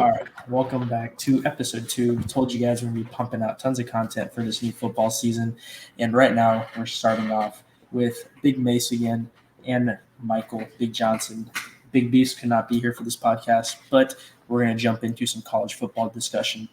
All right, welcome back to episode 2. We told you guys we're going to be pumping out tons of content for this new football season. And right now, we're starting off with Big Mace again and Michael, Big Johnson. Big Beast could not be here for this podcast, but we're going to jump into some college football discussion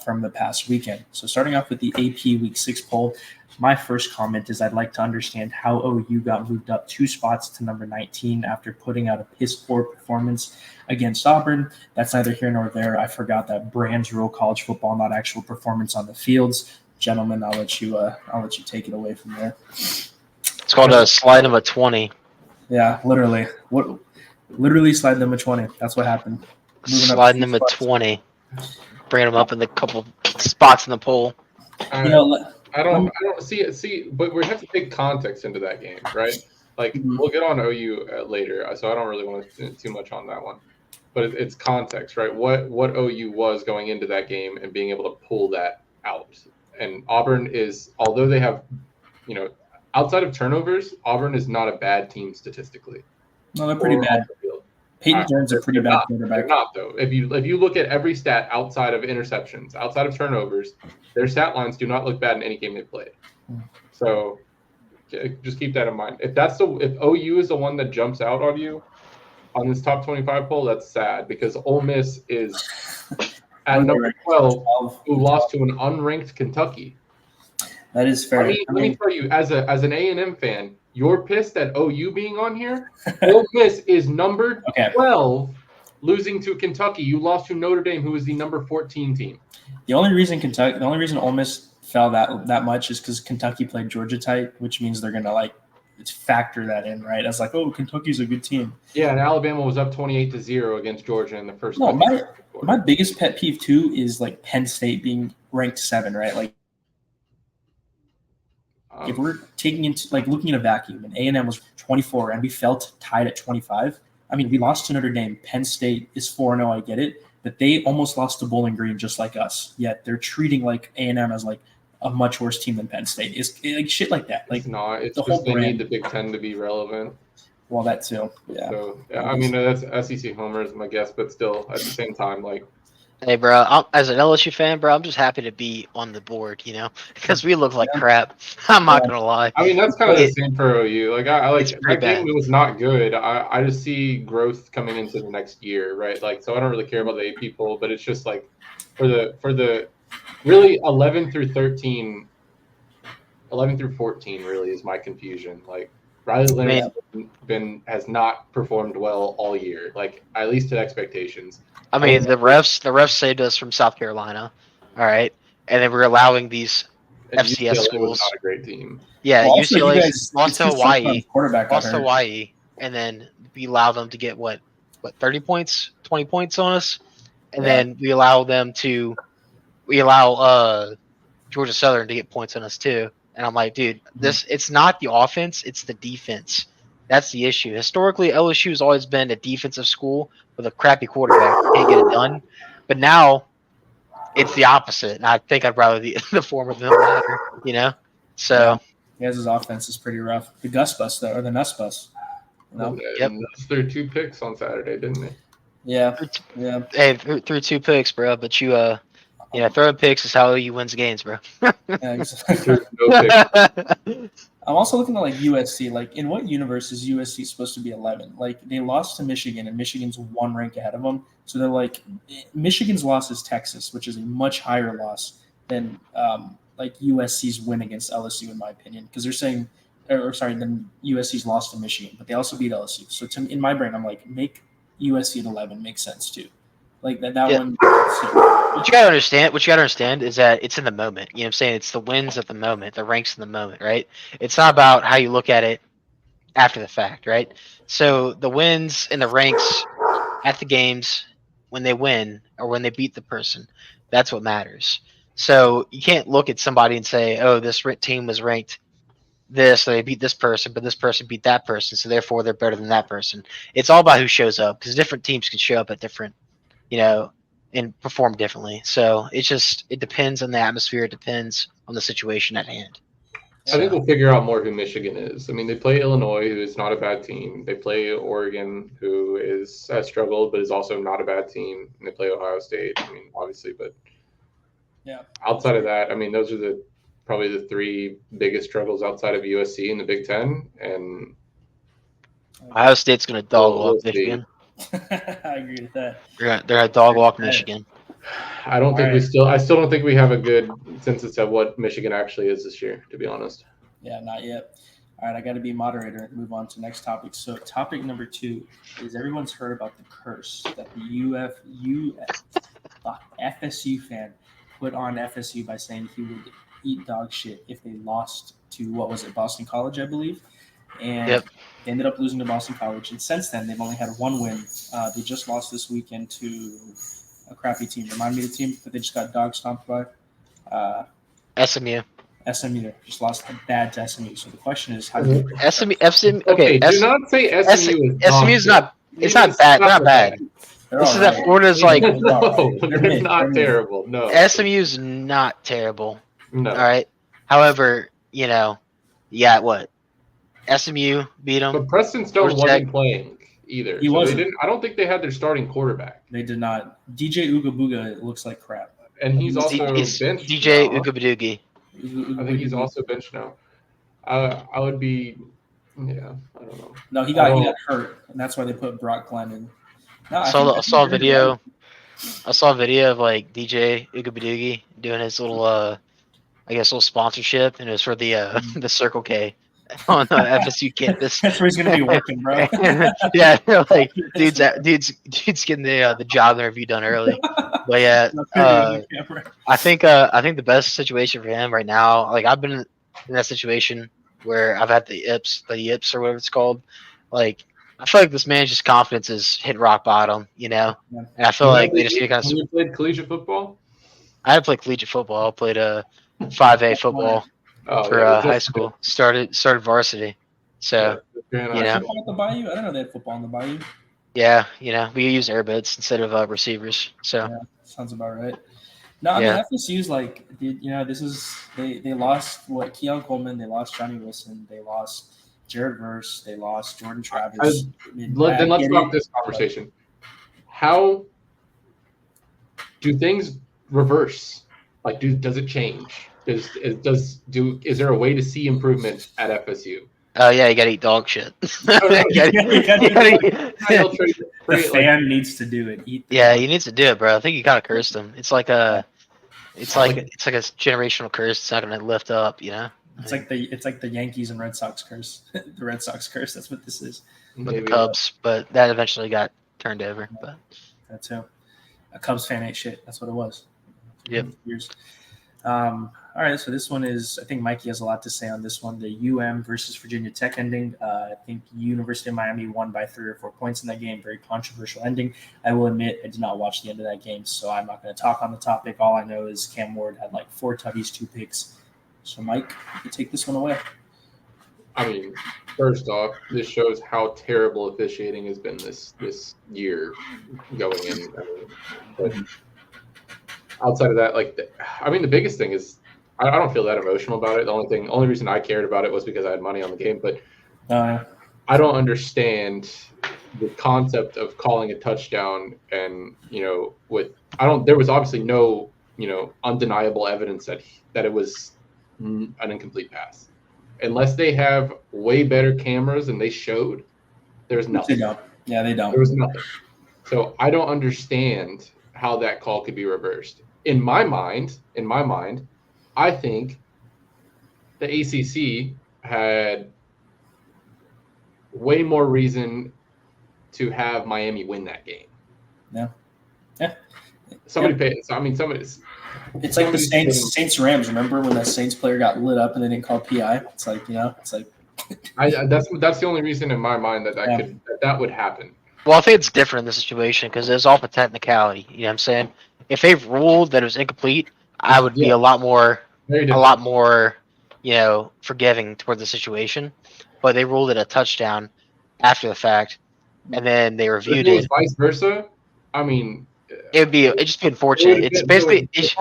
from the past weekend. So starting off with the AP Week 6 poll, my first comment is I'd like to understand how OU got moved up 2 spots to number 19 after putting out a piss-poor performance against Auburn. That's neither here nor there. I forgot that brands rule college football, not actual performance on the fields. Gentlemen, I'll let you take it away from there. It's called a slide of a 20. Yeah, literally. Literally slide them a 20. That's what happened. Sliding them a 20. Bringing them up in the couple spots in the poll. I don't see it. But we have to take context into that game, right? Like we'll get on OU later, so I don't really want to too much on that one. But it's context, right? What OU was going into that game and being able to pull that out. And Auburn is, although they have, outside of turnovers, Auburn is not a bad team statistically. No, they're pretty bad. Peyton Jones are pretty bad quarterback. They're not, though. If you look at every stat outside of interceptions, outside of turnovers, their stat lines do not look bad in any game they played. So just keep that in mind. If OU is the one that jumps out on you on this top 25 poll, that's sad because Ole Miss is at number 12, who lost to an unranked Kentucky. That is fair. Let me tell you, as an A&M fan, you're pissed at OU being on here. Ole Miss is number 12, losing to Kentucky. You lost to Notre Dame, who is the number 14 team. The only reason Ole Miss fell that much is because Kentucky played Georgia tight, which means they're gonna factor that in, right? As Kentucky's a good team. Yeah, and Alabama was up 28-0 against Georgia in the first. No, my biggest pet peeve too is Penn State being ranked 7, right? If we're taking into looking at a vacuum, and A&M was 24 and we felt tied at 25. I mean, we lost to Notre Dame. Penn State is 4-0. I get it, but they almost lost to Bowling Green just like us. Yet they're treating A&M as a much worse team than Penn State. It's shit like that. It's not. It's the whole they need the Big Ten to be relevant. Well, that too. Yeah. So I mean that's SEC homers, my guess, but still at the same time Hey, bro, as an LSU fan, bro, I'm just happy to be on the board, because we look like crap. I'm not going to lie. I mean, that's kind of the same for OU. That game was not good. I just see growth coming into the next year, right? So I don't really care about the AP poll, but it's just for the really 11 through 13, 11 through 14 really is my confusion. Riley Leonard has not performed well all year, at least to expectations. I mean, the refs saved us from South Carolina, all right, and then we're allowing these FCS UCLA schools. Was not a great team. Yeah, well, UCLA lost to Hawaii, and then we allow them to get what 30 points, 20 points on us, and then we allow Georgia Southern to get points on us too. And I'm like, dude, it's not the offense, it's the defense. That's the issue. Historically, LSU has always been a defensive school with a crappy quarterback. Can't get it done. But now it's the opposite. And I think I'd rather the former than the latter, So yeah, his offense is pretty rough. The Gus bus, though, or the Nuss bus. Yep. Threw 2 picks on Saturday, didn't they? Yeah. Hey, threw 2 picks, bro. But throwing picks is how you wins games, bro. Exactly. I'm also looking at USC. In what universe is USC supposed to be 11? They lost to Michigan, and Michigan's 1 rank ahead of them. So they're Michigan's loss is Texas, which is a much higher loss than USC's win against LSU, in my opinion. Because they're saying, then USC's lost to Michigan, but they also beat LSU. So in my brain, I'm make USC at 11 makes sense too. One. What you gotta understand is that it's in the moment. You know what I'm saying? It's the wins at the moment, the ranks in the moment, right? It's not about how you look at it after the fact, right? So the wins and the ranks at the games when they win or when they beat the person, that's what matters. So you can't look at somebody and say, oh, this team was ranked this, so they beat this person, but this person beat that person, so therefore they're better than that person. It's all about who shows up because different teams can show up at different and perform differently. So it depends on the atmosphere. It depends on the situation at hand. I think we'll figure out more who Michigan is. I mean, they play Illinois, who is not a bad team. They play Oregon, who has struggled, but is also not a bad team. And they play Ohio State. I mean, obviously, but outside of that, I mean, those are probably the three biggest struggles outside of USC in the Big Ten. And Ohio State's going to dog walk Michigan. I agree with that. They're going to dog walk Michigan. I still don't think we have a good census of what Michigan actually is this year, to be honest. Yeah, not yet. All right, I got to be moderator and move on to next topic. So topic number 2 is everyone's heard about the curse that the FSU fan put on FSU by saying he would eat dog shit if they lost to, Boston College, I believe. And they ended up losing to Boston College. And since then, they've only had one win. They just lost this weekend to a crappy team. Remind me of the team that they just got dog stomped by? SMU. SMU just lost bad to SMU. So the question is, how do you SMU? Okay, do not say SMU. SMU's not. It's not bad. They're not bad. This is that Florida's like. No, they're not terrible. No, SMU's not terrible. No. All right. However, what? SMU beat them. But Preston Stone wasn't playing either. He wasn't. They didn't. I don't think they had their starting quarterback. They did not. DJ Ugabuga looks like crap. And he's also benched. DJ Ugabudugi. I think he's also benched now. I would be. Yeah, I don't know. No, he got hurt, and that's why they put Brock Glenn in. No, I saw a video. I saw a video of like DJ Ugabudugi doing his little, little sponsorship, and it was for the Circle K on the FSU campus. That's where he's gonna be working, bro. Yeah, like dude's getting the job interview done early. But yeah, I think the best situation for him right now, like I've been in that situation where I've had the yips or whatever it's called. Like I feel like this man's just confidence is hit rock bottom, And I feel like they just need to kind of. You played collegiate football? I didn't play collegiate football. I played 5A football for high school. Started varsity. So football at the Bayou? I don't know they had football in the Bayou. Yeah, we use airbits instead of receivers. So sounds about right. No, I mean FSU's like, this is they lost Keon Coleman, they lost Johnny Wilson, they lost Jared Verse, they lost Jordan Travis. Then let's stop this conversation. How do things reverse? Like, does it change? Is there a way to see improvement at FSU? Oh yeah, you gotta eat dog shit. The fan needs to do it. He needs to do it, bro. I think you gotta curse them. It's like a generational curse. It's not gonna lift up, It's like the Yankees and Red Sox curse. The Red Sox curse. That's what this is. With the Cubs, but that eventually got turned over. But that's who. A Cubs fan ain't shit. That's what it was. Yep. Years. All right, so this one is, I think Mikey has a lot to say on this one. The UM versus Virginia Tech ending. I think University of Miami won by 3 or 4 points in that game. Very controversial ending. I will admit I did not watch the end of that game, so I'm not going to talk on the topic. All I know is Cam Ward had like 4 tutties, 2 picks. So, Mike, you can take this one away. I mean, first off, this shows how terrible officiating has been this year going in. But outside of that, the biggest thing is I don't feel that emotional about it. The only reason I cared about it was because I had money on the game. But I don't understand the concept of calling a touchdown and there was obviously no undeniable evidence that it was an incomplete pass. Unless they have way better cameras and they showed, there's nothing. They don't. Yeah, they don't. There was nothing. So I don't understand how that call could be reversed. In my mind, I think the ACC had way more reason to have Miami win that game. Yeah. Somebody paid. So, I mean, somebody's. It's like the Saints Rams. Remember when that Saints player got lit up and they didn't call PI? It's like, it's like. That's the only reason in my mind that would happen. Well, I think it's different in this situation because it's all for technicality. You know what I'm saying? If they've ruled that it was incomplete, I would be a lot more, forgiving toward the situation. But they ruled it a touchdown after the fact, and then they reviewed it. Vice versa. I mean, it'd just be unfortunate. It's basically it's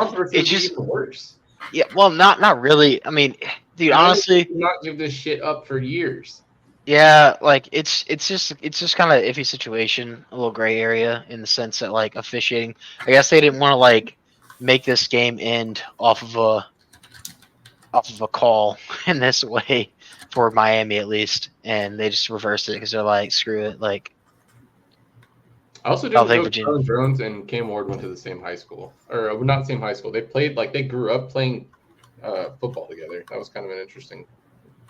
just worse. Yeah, well, not really. I mean, Dude, honestly, do not give this shit up for years. Yeah, like it's just kind of iffy situation, a little gray area in the sense that like officiating. I guess they didn't want to like make this game end off of a call in this way for Miami at least, and they just reversed it because they're like, screw it, like. I also I don't didn't think know Virginia. Carlin Jones and Cam Ward went to the same high school, or not same high school. They played like they grew up playing football together. That was kind of an interesting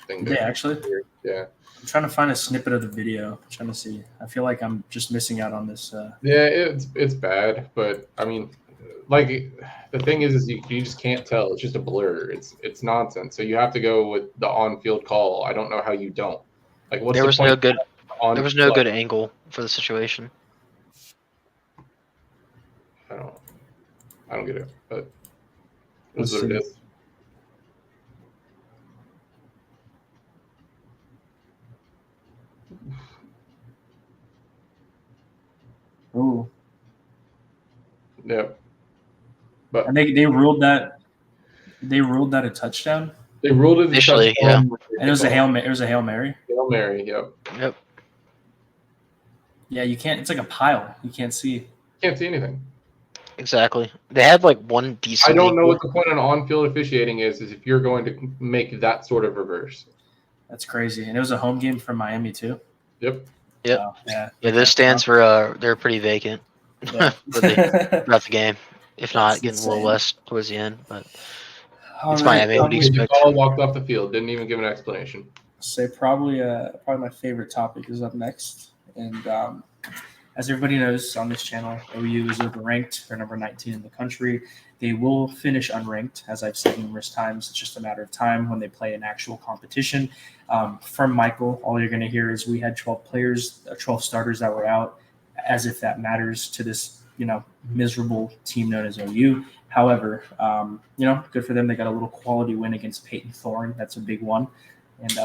thing. Yeah, actually. Yeah. I'm trying to find a snippet of the video. I'm trying to see. I feel like I'm just missing out on this. Yeah, it's bad, but I mean, like the thing is you just can't tell. It's just a blur. It's nonsense. So you have to go with the on-field call. I don't know how you don't. Like, what's There the was point? there was no good angle for the situation. I don't get it, but it's what it is. Ooh. Yep. But and they ruled that a touchdown. They ruled it initially, yeah. And it was a Hail Mary. Hail Mary, yep. Yep. Yeah, you can't. It's like a pile. You can't see. Can't see anything. Exactly. They had like one decent. I don't know what the point of on-field officiating is if you're going to make that sort of reverse. That's crazy. And it was a home game for Miami too. Yep. Yep. Oh, yeah. Yeah, those stands were they're pretty vacant Yeah. throughout the game, if not That's getting insane. a little less towards the end. But All it's right, Miami. What do you expect? All walked off the field. Didn't even give an explanation. Say probably my favorite topic is up next, and as everybody knows on this channel, OU is overranked. They're number 19 in the country. They will finish unranked, as I've said numerous times. It's just a matter of time when they play an actual competition. From Michael, all you're going to hear is we had 12 starters that were out, as if that matters to this, miserable team known as OU. However, good for them. They got a little quality win against Peyton Thorne. That's a big one. And,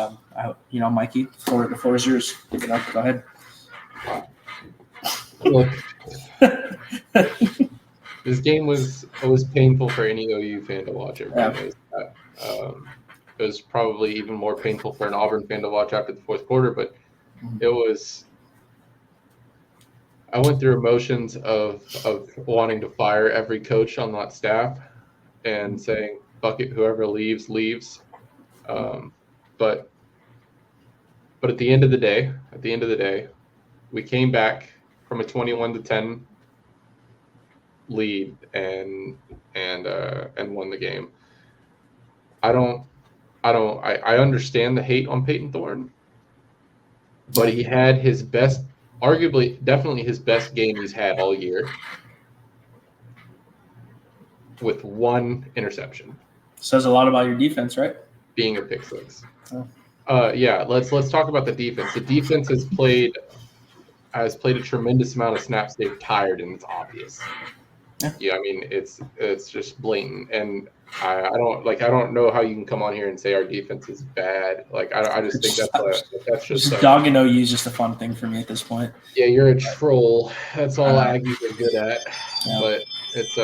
Mikey, the floor is yours. Go ahead. Look, this game was painful for any OU fan to watch. Everybody knows that. It was probably even more painful for an Auburn fan to watch after the fourth quarter, but it was. I went through emotions of wanting to fire every coach on that staff and saying, "Fuck it, whoever leaves." But at the end of the day, we came back from a 21-10 lead and won the game. I understand the hate on Peyton Thorne, but he had his best, definitely his best game he's had all year, with one interception. Says a lot about your defense, right? Being a pick six. Oh. Yeah, let's talk about the defense. The defense has played a tremendous amount of snaps. They're tired, and it's obvious. Yeah, I mean it's just blatant, and I don't know how you can come on here and say our defense is bad. Like I just think that's just dogging OU is just a fun thing for me at this point. Yeah, you're a troll. That's all Aggies are good at. Yeah. But it's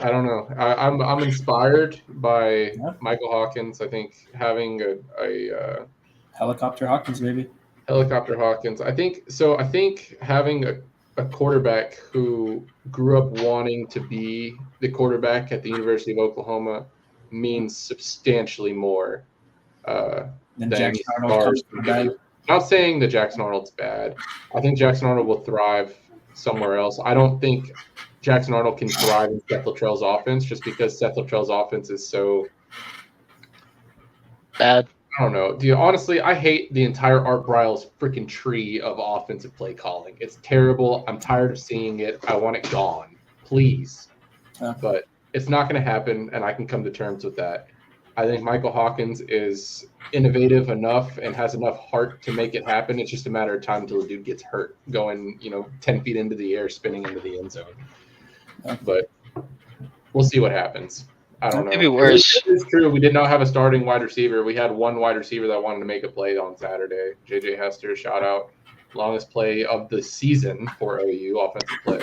I don't know. I'm inspired by Michael Hawkins. I think having a helicopter Hawkins, maybe. Helicopter Hawkins. I think having a quarterback who grew up wanting to be the quarterback at the University of Oklahoma means substantially more than Jackson Arnold. Not saying that Jackson Arnold's bad. I think Jackson Arnold will thrive somewhere else. I don't think Jackson Arnold can thrive in Seth Luttrell's offense just because Seth Luttrell's offense is so bad. I don't know. Honestly, I hate the entire Art Briles freaking tree of offensive play calling. It's terrible. I'm tired of seeing it. I want it gone, please. But it's not going to happen, and I can come to terms with that. I think Michael Hawkins is innovative enough and has enough heart to make it happen. It's just a matter of time until the dude gets hurt, going 10 feet into the air, spinning into the end zone. But we'll see what happens. I don't know. Maybe worse. It's true. We did not have a starting wide receiver. We had one wide receiver that wanted to make a play on Saturday. JJ Hester, shout out. Longest play of the season for OU offensive play.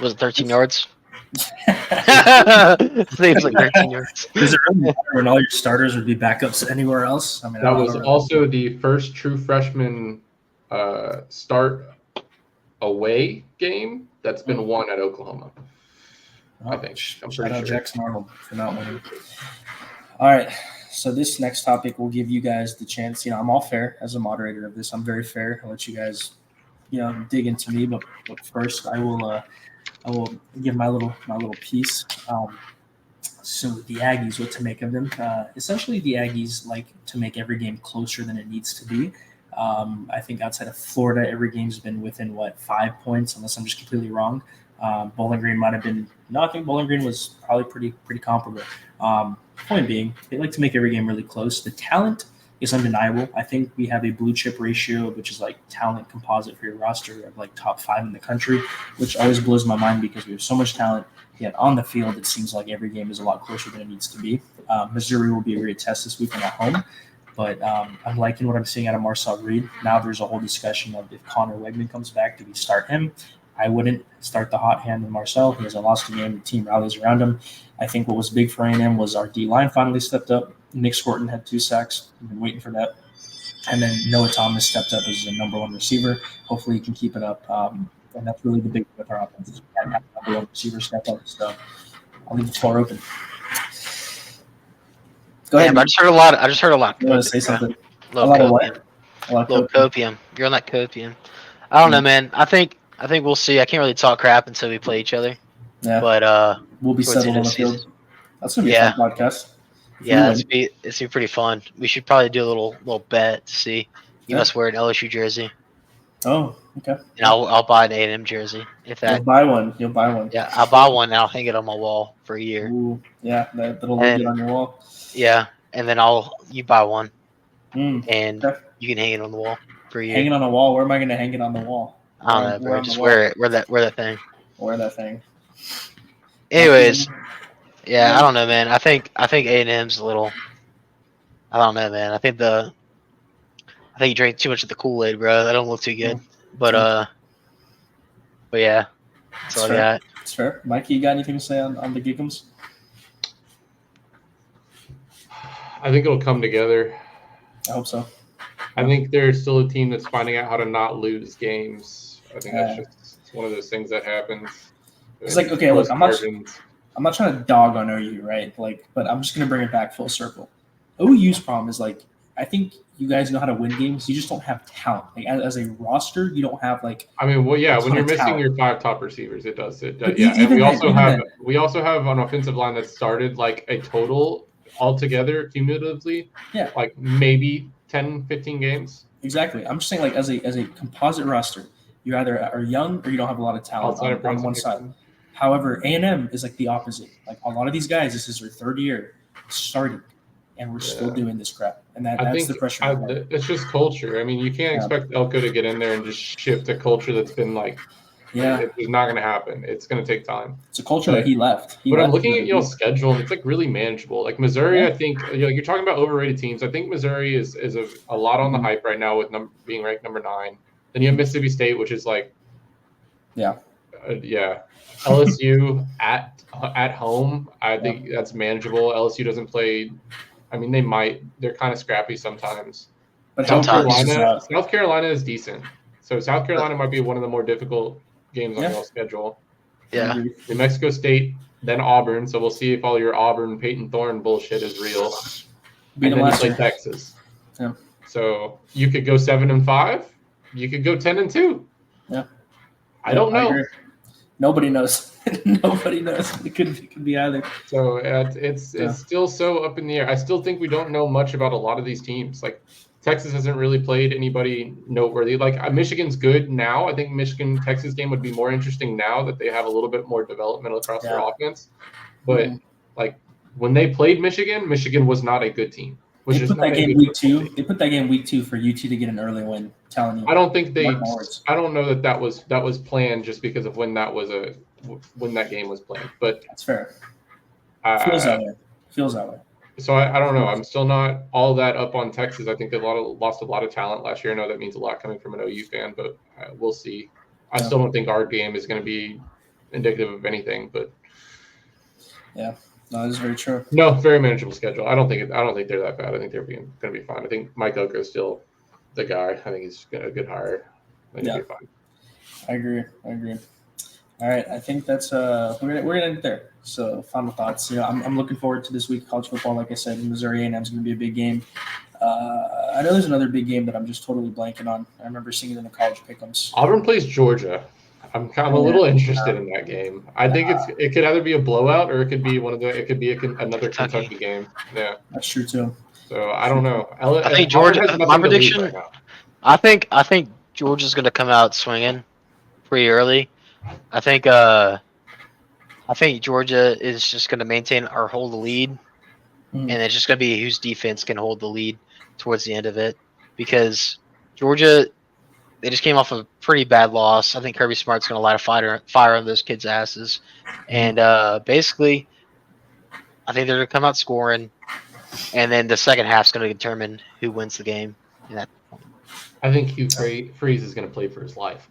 Was it 13 yards? Seems like 13 yards. Does it really matter when all your starters would be backups anywhere else? I mean, that was also the first true freshman start away game that's been won at Oklahoma. I think. I'm pretty sure. Jackson Arnold for not winning. All right. So this next topic will give you guys the chance. I'm all fair as a moderator of this. I'm very fair. I'll let you guys, dig into me. But first, I will give my little piece. So the Aggies, what to make of them? Essentially, the Aggies like to make every game closer than it needs to be. I think outside of Florida, every game's been within 5 points, unless I'm just completely wrong. Bowling Green might have been. No, I think Bowling Green was probably pretty comparable. Point being, they like to make every game really close. The talent is undeniable. I think we have a blue chip ratio, which is like talent composite for your roster of like top 5 in the country, which always blows my mind because we have so much talent. Yet on the field, it seems like every game is a lot closer than it needs to be. Missouri will be a great test this weekend at home. But I'm liking what I'm seeing out of Marcel Reed. Now there's a whole discussion of if Connor Wegman comes back, do we start him? I wouldn't start the hot hand with Marcel. He hasn't lost a game. The team rallies around him. I think what was big for A&M was our D-line finally stepped up. Nick Scorton had 2 sacks. We've been waiting for that. And then Noah Thomas stepped up as the number 1 receiver. Hopefully he can keep it up. And that's really the big thing with our offense. We can't have number 1 receiver step up. So I'll leave the floor open. Go ahead. I just heard a lot. You want to say something? A lot of what? A little copium. You're on that copium. I don't know, man. I think we'll see. I can't really talk crap until we play each other. Yeah. But we'll be settled on the field. That's gonna be a fun podcast. Yeah, it's be pretty fun. We should probably do a little bet to see. You must wear an LSU jersey. Oh, okay. And I'll buy an A&M jersey if that. You'll buy one. Yeah, I'll buy one and I'll hang it on my wall for a year. Ooh, yeah, that'll look good on your wall. Yeah, and then you buy one, and okay. you can hang it on the wall for a year. Hanging on a wall? Where am I going to hang it on the wall? I don't know, bro. Just wear it. Wear that thing. Wear that thing. Anyways, yeah, I don't know, man. I think A&M's a little. I don't know, man. I think you drank too much of the Kool-Aid, bro. That don't look too good. But yeah, that's all I got. That's fair. Mikey, you got anything to say on the Gigums? I think it'll come together. I hope so. I think they're still a team that's finding out how to not lose games. I think that's just one of those things that happens. It's like, okay, look, I'm not trying to dog on OU, right? But I'm just gonna bring it back full circle. OU's problem is I think you guys know how to win games. You just don't have talent. As a roster, you don't have when you're missing your 5 top receivers, it does. Yeah, and we also have an offensive line that started a total altogether cumulatively, maybe 10, 15 games. Exactly. I'm just saying, as a composite roster, you either are young or you don't have a lot of talent on one side. However, A&M is the opposite. A lot of these guys, this is their 3rd year starting, and we're still doing this crap. And that's the pressure. It's just culture. I mean, you can't expect Elko to get in there and just shift a culture that's been it's not going to happen. It's going to take time. It's a culture that he left. I'm looking at y'all's schedule, and it's really manageable. Missouri, I think you're talking about overrated teams. I think Missouri is a lot on the hype right now with being ranked number 9. Then you have Mississippi State, which is LSU at home. I think that's manageable. LSU doesn't play. I mean, they're kind of scrappy sometimes. But South Carolina is decent. So South Carolina might be one of the more difficult games on your schedule. Yeah. New Mexico State, then Auburn. So we'll see if all your Auburn Peyton Thorne bullshit is real. And then you play Texas. Yeah. So you could go 7-5. You could go 10-2. Yeah. I don't know. Nobody knows. Nobody knows. It could be either. So it's still so up in the air. I still think we don't know much about a lot of these teams. Texas hasn't really played anybody noteworthy. Michigan's good now. I think Michigan-Texas game would be more interesting now that they have a little bit more development across their offense. But when they played Michigan, Michigan was not a good team. They put that game week 2. They put that game week 2 for UT to get an early win. Telling you, I don't think I don't know that was planned just because of when that game was planned. But that's fair. Feels that way. So I don't know. I'm still not all that up on Texas. I think they lost a lot of talent last year. I know that means a lot coming from an OU fan, but we'll see. I still don't think our game is going to be indicative of anything. But Yeah, no, that is very true. No, very manageable schedule. I don't think they're that bad. I think they're going to be fine. I think Mike Elko is still the guy. I think he's a good hire. I think he'll be fine. I agree. All right, I think that's we're gonna end it there. So final thoughts. I'm looking forward to this week of college football. Like I said, Missouri A&M is going to be a big game. I know there's another big game that I'm just totally blanking on. I remember seeing it in the college pick'ems. Auburn plays Georgia. I'm kind of a little interested in that game. I think it could either be a blowout or it could be another Kentucky game. Yeah, that's true too. So I don't know. I think Georgia. My prediction. I think Georgia's going to come out swinging pretty early. I think Georgia is just going to maintain or hold the lead, and it's just going to be whose defense can hold the lead towards the end of it. Because Georgia, they just came off a pretty bad loss. I think Kirby Smart's going to light a fire on those kids' asses, and basically, I think they're going to come out scoring, and then the second half's going to determine who wins the game. I think Hugh Freeze is going to play for his life.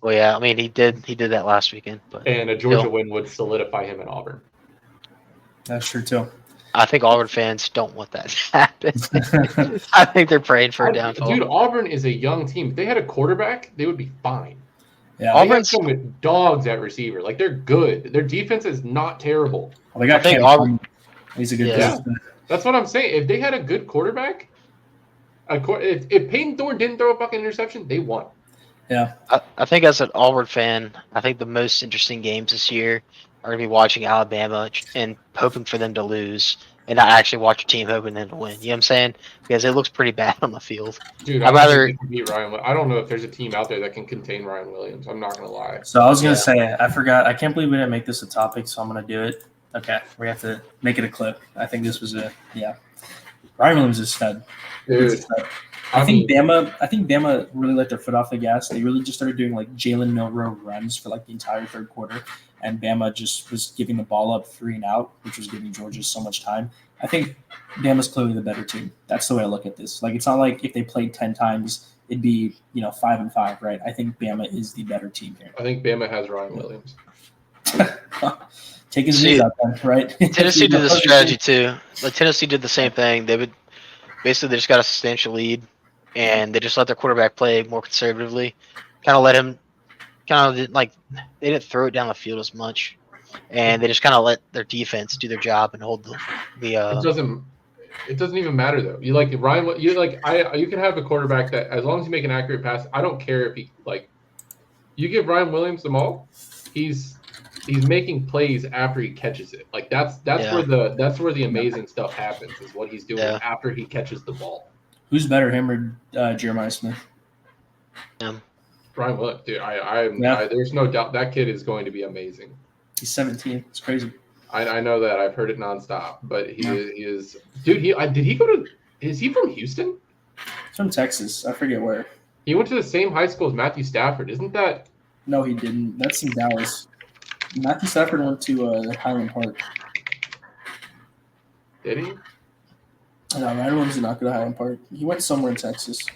Well, yeah, I mean he did that last weekend, and a Georgia win would solidify him at Auburn. That's true too. I think Auburn fans don't want that to happen. I think they're praying for a downfall. Dude, Auburn is a young team. If they had a quarterback, they would be fine. Yeah, Auburn's some dogs at receiver. Like they're good. Their defense is not terrible. Well, they got Auburn. He's a good guy. That's what I'm saying. If they had a good quarterback, if Peyton Thorne didn't throw a fucking interception, they won. Yeah, I think as an Auburn fan, I think the most interesting games this year are going to be watching Alabama and hoping for them to lose, and not actually watch your team hoping them to win. You know what I'm saying? Because it looks pretty bad on the field. Dude, I'd rather beat Ryan. I don't know if there's a team out there that can contain Ryan Williams. I'm not going to lie. So I was going to say, I forgot. I can't believe we didn't make this a topic, so I'm going to do it. Okay, we have to make it a clip. I think this was Ryan Williams is a stud. Dude. I think Bama really let their foot off the gas. They really just started doing like Jalen Milroe runs for like the entire third quarter, and Bama just was giving the ball up 3 and out, which was giving Georgia so much time. I think Bama's clearly the better team. That's the way I look at this. Like it's not like if they played 10 times, it'd be 5-5, right? I think Bama is the better team here. I think Bama has Ryan Williams. Take his knees out then, right? Tennessee did the strategy too. Like Tennessee did the same thing. They just got a substantial lead. And they just let their quarterback play more conservatively. They didn't throw it down the field as much. And they just kind of let their defense do their job and hold the It doesn't even matter though. You like Ryan. You can have a quarterback that as long as you make an accurate pass, I don't care if he you give Ryan Williams the ball, he's making plays after he catches it. Like that's where the amazing stuff happens is what he's doing after he catches the ball. Who's better, him or Jeremiah Smith? Ryan Williams, dude. There's no doubt that kid is going to be amazing. He's 17. It's crazy. I know that. I've heard it nonstop. But he is. Dude, did he go to? Is he from Houston? He's from Texas. I forget where. He went to the same high school as Matthew Stafford. Isn't that? No, he didn't. That's in Dallas. Matthew Stafford went to Highland Park. Did he? No, Ryan Williams did not go to Highland Park. He went somewhere in Texas.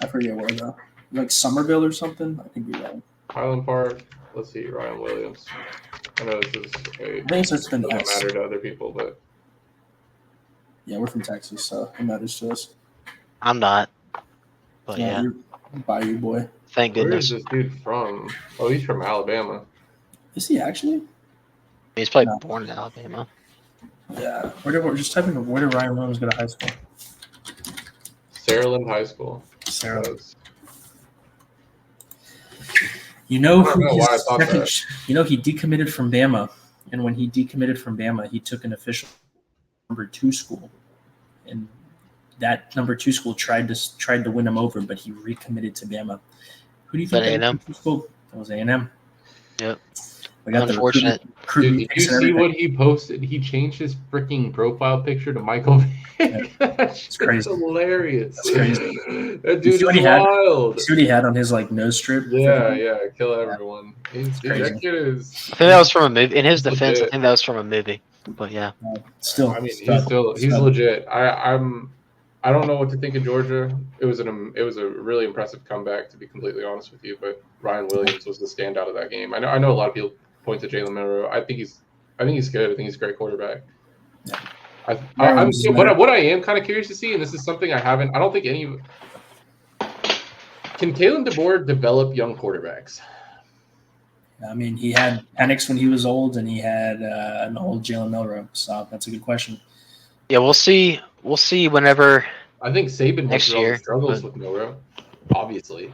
I forget where though. Like Somerville or something. I think you're right. Highland Park. Let's see, Ryan Williams. I know this is I think it's been doesn't matter to other people, but yeah, we're from Texas, so it matters to us. I'm not. But You're Bayou boy. Thank goodness. Where is this dude from? Oh, he's from Alabama. Is he actually? He's probably born in Alabama. Yeah. We're just typing of where did Ryan Williams go to high school? Saraland High School. Saraland. He decommitted from Bama, and when he decommitted from Bama, he took an official number 2 school, and that number 2 school tried to win him over, but he recommitted to Bama. Who do you think that was? School? That was A&M. Yep. We got unfortunate. Dude, did you see what he posted? He changed his freaking profile picture to Michael Vick. That's crazy. Hilarious. That's crazy. That dude is wild. See what he had on his nose strip? Yeah, kill everyone. That kid is. I think that was from a movie. In his defense, I think that was from a movie. But yeah, still. I mean, he's legit. I don't know what to think of Georgia. It was a really impressive comeback, to be completely honest with you. But Ryan Williams was the standout of that game. I know a lot of people point to Jalen Milroe. I think I think he's good. I think he's a great quarterback. Yeah. What I am kind of curious to see, and this is something I don't think any. Can Kalen DeBoer develop young quarterbacks? I mean, he had Penix when he was old, and he had an old Jalen Milroe. So that's a good question. Yeah, we'll see. We'll see whenever. I think Saban went through all the struggles but... with Milroe, obviously.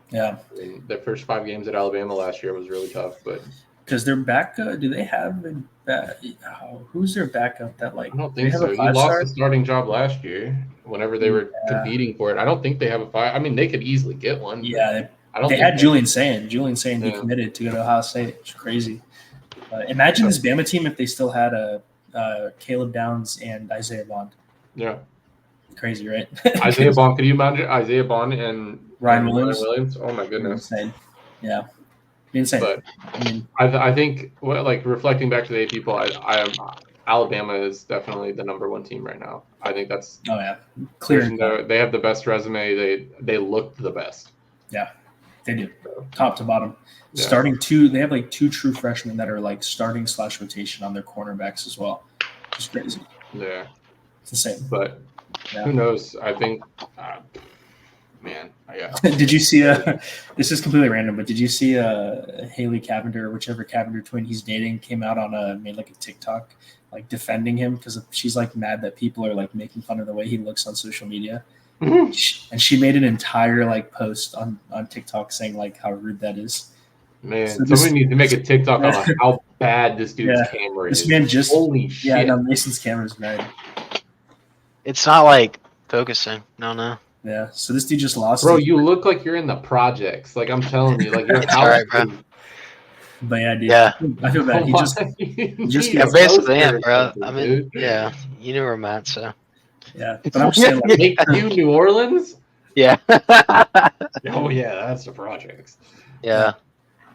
Yeah. I mean, their first 5 games at Alabama last year was really tough, but because their backup, do they have who's their backup that like? I don't think so. He lost the starting job last year whenever they were competing for it. I don't think they have a 5. I mean, they could easily get one. Yeah, they had Julian Sayin. Julian Sayin decommitted to go to Ohio State. It's crazy. Imagine this Bama team if they still had Caleb Downs and Isaiah Bond. Yeah. Crazy, right? Isaiah Bond. Can you imagine Isaiah Bond and Ryan Williams? Oh my goodness. Insane. Yeah. Insane. But I think reflecting back to the AP poll, Alabama is definitely the number 1 team right now. I think that's clear. They have the best resume. They look the best. Yeah, they do. Top to bottom. Yeah. Starting 2, they have like 2 true freshmen that are like starting / rotation on their cornerbacks as well. It's crazy. Yeah, it's insane. But who knows? I think. Man, yeah. Did you see this is completely random, but did you see Haley Cavender, or whichever Cavender twin he's dating, came out on made like a TikTok like defending him because she's like mad that people are like making fun of the way he looks on social media. Mm-hmm. And she made an entire like post on TikTok saying like how rude that is. Man, so somebody needs to make a TikTok on how bad this dude's camera is. This man just holy shit. Yeah, no, Mason's camera's bad. It's not like focusing. No. Yeah, so this dude just lost. Bro, you look like you're in the projects. Like I'm telling you, like you're all right, bro. But yeah, dude. Yeah, I feel bad. He just basically, bro. I mean, dude. Yeah, you knew where I'm at, so. Yeah, but I'm saying like, you New Orleans. Yeah. Oh yeah, that's the projects. Yeah.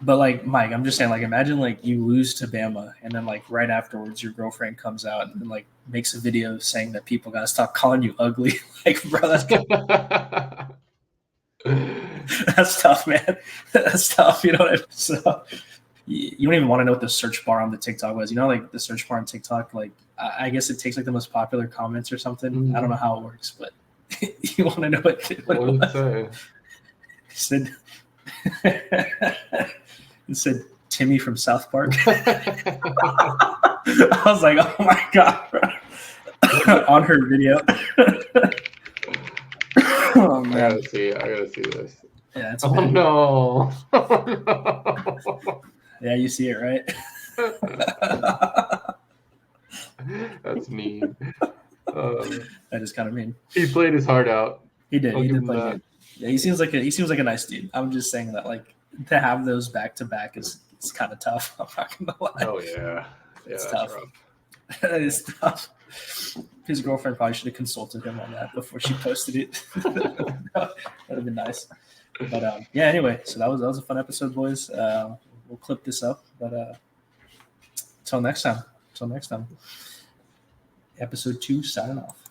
But like Mike, I'm just saying, like, imagine like you lose to Bama, and then like right afterwards, your girlfriend comes out and like makes a video saying that people gotta stop calling you ugly. Like, bro, that's tough, man. That's tough. You know what I mean? So you don't even want to know what the search bar on the TikTok was. You know, like the search bar on TikTok, like I guess it takes like the most popular comments or something. Mm-hmm. I don't know how it works, but you want to know what it was. It said Timmy from South Park. I was like, oh my god, bro. On her video. Oh, man. I gotta see this. Yeah, it's no. Yeah, you see it, right? That's mean. That is kind of mean. He played his heart out. He did. He did play good. Yeah, he seems like a nice dude. I'm just saying that like to have those back to back is kind of tough. I'm not gonna lie. Oh yeah, it's tough. That is tough. His girlfriend probably should have consulted him on that before she posted it. That'd have been nice. But yeah. Anyway, so that was a fun episode, boys. We'll clip this up. But until next time. Episode 2, signing off.